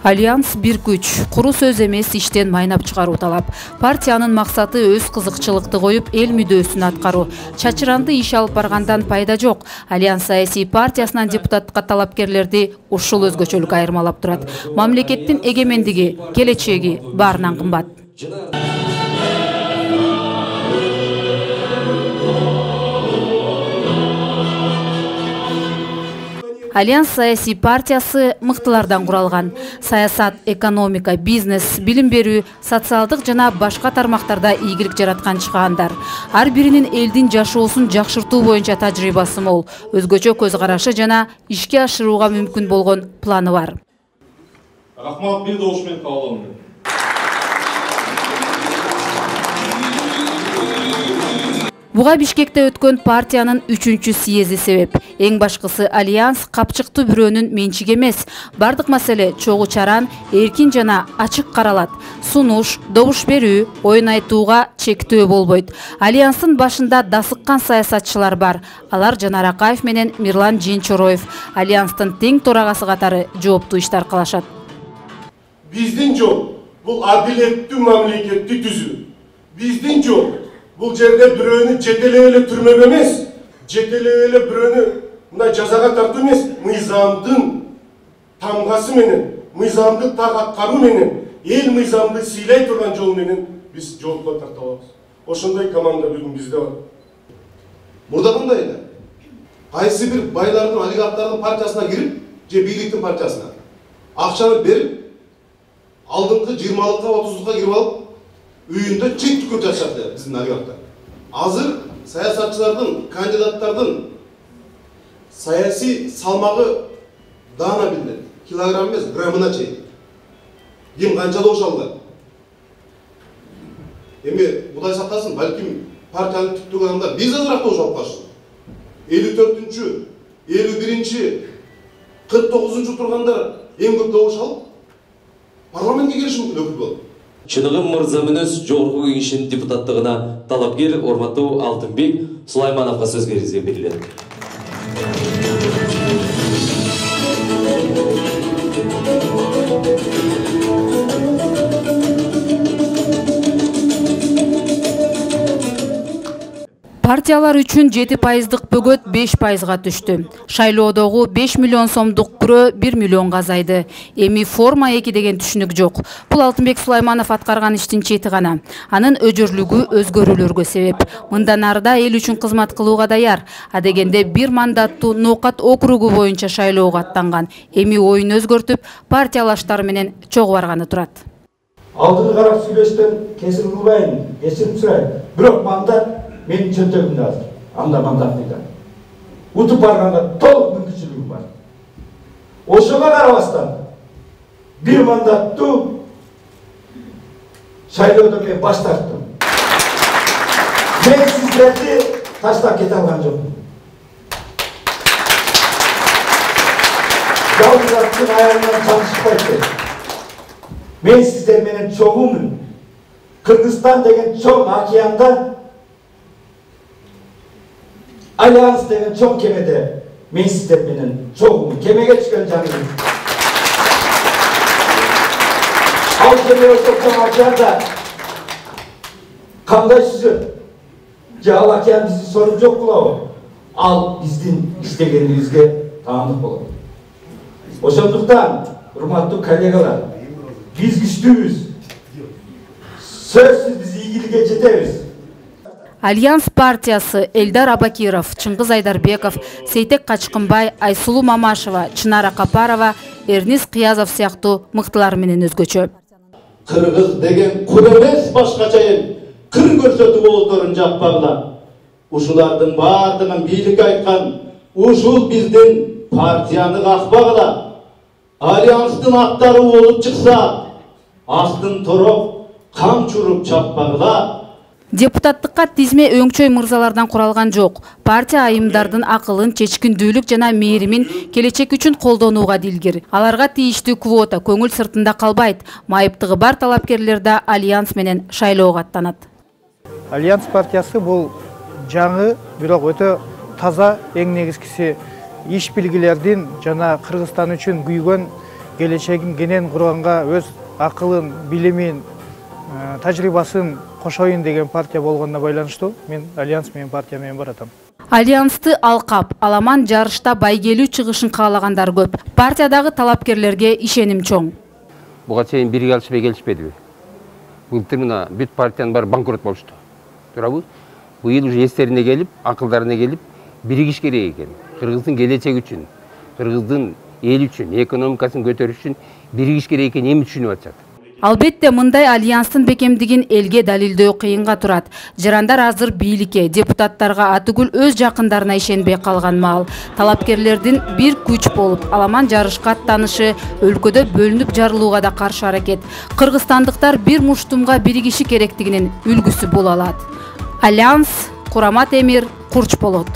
Альянс бир күч, куру сөз эмес иштен майнап чыгаруу талап. Партиянын максаты өз кызыкчылыкты коюп, эл мүдөөсүн аткаруу. Чачыранды иш алып баргандан пайда жок. Альянс саясий партиясынан депутатка талапкерлерди ушул өзгөчөлүк айырмалап турат. Мамлекеттин эгемендиги, келечеги баарынан кымбат. Альянс саясий партиясы мыктылардан куралган. Саясат, экономика, бизнес, билим берүү, социалдык жана башка тармактарда ийгилик жараткан чыгаандар. Ар биринин элдин жашоосун жакшыртуу боюнча тажрыйбасы мол, өзгөчө көз карашы жана ишке ашырууга мүмкүн болгон планы бар. Рахмат, бир добуш менен кабыл алыңыз. Буга Бишкекте өткөн партиянын 3-чү съезди себеп. Эң башкысы Альянс капчыктуу бирөөнүн менчиги эмес. Бардык маселе чогуу чаран, эркин жана ачык каралат. Сунуш, добуш берүү, оюн айтууга чектөө болбойт. Альянстын башында дасыккан саясатчылар бар. Алар Жанар Акаев менен Мирлан Женчороев. Альянстын тең төрагасы катары жооптуу ишти аркалашат. Биздин жол бул адилеттүү мамлекетти түзүү. Биздин жол бұл жерде бирөөнү жетелеп түрмөгө эмес, жетелеп бирөөнү мына жазага тартуу эмес, мыйзамдын тамгасы менен, мыйзамды так аткаруу менен, эл мыйзамды сыйлай турган жол менен биз жоопко тарта алабыз. Ошондой команда бүгүн бизде бар. Мурда кандай эле? Кайсы бир байлардын, олигархтардын партиясына кирип, же бийликтин партиясына акчаны берип, алдыңкы 20-лыкка, 30-лукка кирип алып, үйүндө чек түкүп жашады биздин олигархтар. Азыр саясатчылардын, кандидаттардын саясий салмагы даана билинет. Килограмм эмес, граммына чейин. Ким канча добуш алды? Эми Кудай сактасын, балким партиянын түптүк адамдар биз азыраак добуш алып калышты. 54-чү, 51-чи, 49-чу тургандар эң көп добуш алып парламентке келиши мүмкүн өкүл болуп. Чыныгым мырза менен жогорку кеңештин депутаттыгына талапкер урматтуу Алтынбек Сулаймановго сөз берилет. Партиялар үчүн 7%дык бөгөт 5%га түштү. Шайлоодогу 5 миллион сомдук күрөө 1 миллионга азайды. Эми форма 2 деген түшүнүк жок. Бул Алтынбек Сулайманов аткарган иштин чети гана. Анын өжөрлүгү өзгөрүүлөргө себеп. Мындан арыда эл үчүн кызмат кылууга даяр. Адегенде 1 мандаттуу Ноокат округу боюнча шайлоого аттанган. Эми оюн өзгөртүп, партиялаштары менен чогуу барганы турат. Алдыны карап сүйлөштөн кесип кылбайын, кечирим сурайын. Бирок мандат менин чөнтөгүмдө азыр. Анда мандат дейт. Утуп барганга толук мүмкүнчүлүгүм бар. Ошого карабастан 1 мандаттуу шайлоодон мен баш тарттым. Мен сиздерди таштап кете алган жокмун. Жалгыз аттын аягынан чаңышпайт. Мен сиздер менен чогуумун. Кыргызстан деген чоң океанда, Альянс деген чоң кемеде мен сиздер менен чогуумун. Кемеге түшкөн жаным. Ал кеме чоң океанда кандай сүзөт? Же ал океан бизди соруп жок кылабы? Ал биздин иштегенибизге таандык болот. Ошондуктан, урматтуу коллегалар, биз күчтүүбүз. Сөзсүз биз ийгиликке жетебиз. Альянс партиясы Элдар Абакиров, Чыңгыз Айдарбеков, Сейтек Качкынбай, Айсулуу Мамашева, Чынара Капарова, Эрнис Кыязов сыяктуу мыктылар менен өзгөчө. Кыргыз деген кур эмес башкача эл, кыр көрсөтүп ооздорун жаппагыла. Ушулардын баардыгын бийлик айткан, ушул биздин партияны какпагыла. Альянстын аттары болуп чыкса, астын тороп, камчы уруп чаппагыла. Депутаттыкка тизме өңчөй мырзалардан куралган жок. Партия айымдардын акылын, чечкиндүүлүк жана мээримин келечек үчүн колдонууга дилгир. Аларга тийиштүү квота көңүл сыртында калбайт. Майыптыгы бар талапкерлер да Альянс менен шайлоого аттанат. Альянс партиясы бул жаңы, бирок өтө таза, эң негизгиси иш билгилердин жана Кыргызстан үчүн күйгөн келечегин кенен курганга өз акылын, билимин, тажрыйбасын кошоюн деген партия болгонуна байланыштуу мен Альянс менен партия менен баратам. Альянсты алкап, аламан жарышта байгелүү чыгышын каалагандар көп. Партиядагы талапкерлерге ишеним чоң. Буга чейин бирге алышпай келишпедиби? Былтыр мына бүт партиянын баары банкрот болушту. Туурабы? Быйыл уже эстерине келип, акылдарына келип, биригиш керек экен. Кыргыздын келечеги үчүн, кыргыздын эл үчүн, экономикасын көтөрүш үчүн биригиш керек экенин эми түшүнүп атышат. Албетте мындай альянстын бекемдигин элге далилдөө кыйынга турат. Жарандар азыр бийликке, депутаттарга атыгүл өз жакындарына ишенбей калган маал. Талапкерлердин бир күч болуп, аламан жарышка аттанышы өлкөдө бөлүнүп жарылууга да каршы аракет. Кыргызстандыктар бир муштумга биригиши керектигинин үлгүсү боло алат. Альянс, Курама Темир, Курч болот.